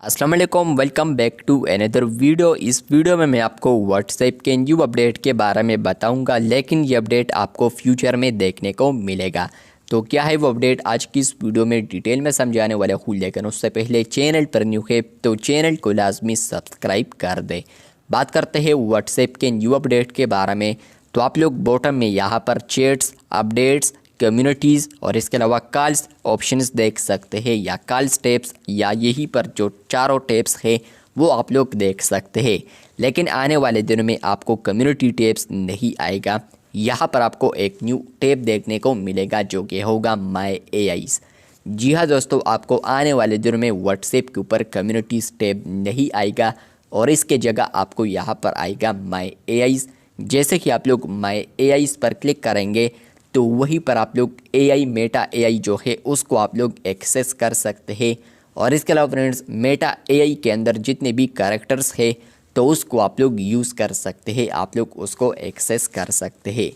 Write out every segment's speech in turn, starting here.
अस्सलाम वालेकुम, welcome back to another video. इस वीडियो में मैं आपको व्हाट्सएप के न्यू अपडेट के बारे में बताऊंगा, लेकिन ये अपडेट आपको फ्यूचर में देखने को मिलेगा। तो क्या है वो अपडेट, आज की इस वीडियो में डिटेल में समझाने वाला हूँ। लेकिन उससे पहले चैनल पर न्यू है तो चैनल को लाजमी सब्सक्राइब कर दे। बात करते हैं व्हाट्सएप के न्यू अपडेट के बारे में। तो आप लोग बॉटम में यहाँ पर चैट्स, अपडेट्स, कम्युनिटीज़ और इसके अलावा कॉल्स ऑप्शंस देख सकते हैं, या कॉल्स टैब्स, या यहीं पर जो चारों टैब्स है वो आप लोग देख सकते हैं। लेकिन आने वाले दिनों में आपको कम्युनिटी टैब्स नहीं आएगा। यहाँ पर आपको एक न्यू टैब देखने को मिलेगा जो कि होगा माय एआईज़। जी हाँ दोस्तों, आपको आने वाले दिनों में व्हाट्सएप के ऊपर कम्युनिटीज़ टैब नहीं आएगा और इसके जगह आपको यहाँ पर आएगा माय एआईज़। जैसे कि आप लोग माय एआईज़ पर क्लिक करेंगे तो वहीं पर आप लोग एआई मेटा एआई जो है उसको आप लोग एक्सेस कर सकते हैं। और इसके अलावा फ्रेंड्स, मेटा एआई के अंदर जितने भी कैरेक्टर्स है तो उसको आप लोग यूज़ कर सकते हैं, आप लोग उसको एक्सेस कर सकते हैं।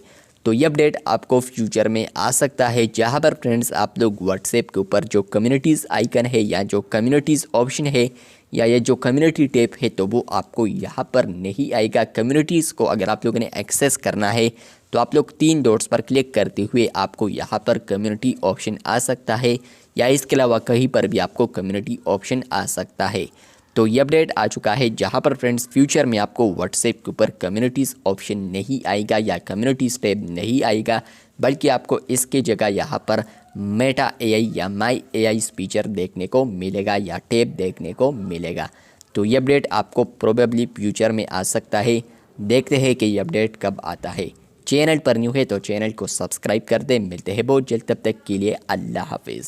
तो ये अपडेट आपको फ्यूचर में आ सकता है, जहाँ पर फ्रेंड्स आप लोग व्हाट्सएप के ऊपर जो कम्युनिटीज़ आइकन है या जो कम्युनिटीज़ ऑप्शन है या ये जो कम्युनिटी टैब है तो वो आपको यहाँ पर नहीं आएगा। कम्युनिटीज़ को अगर आप लोगों ने एक्सेस करना है तो आप लोग 3 डॉट्स पर क्लिक करते हुए आपको यहाँ पर कम्युनिटी ऑप्शन आ सकता है, या इसके अलावा कहीं पर भी आपको कम्युनिटी ऑप्शन आ सकता है। तो ये अपडेट आ चुका है, जहाँ पर फ्रेंड्स फ्यूचर में आपको व्हाट्सएप के ऊपर कम्युनिटीज़ ऑप्शन नहीं आएगा या कम्युनिटीज़ टैब नहीं आएगा, बल्कि आपको इसके जगह यहाँ पर मेटा एआई या माय एआई फीचर देखने को मिलेगा या टैब देखने को मिलेगा। तो ये अपडेट आपको प्रोबेबली फ्यूचर में आ सकता है। देखते हैं कि ये अपडेट कब आता है। चैनल पर न्यू है तो चैनल को सब्सक्राइब कर दें। मिलते हैं बहुत जल्द, तब तक के लिए अल्लाह हाफिज़।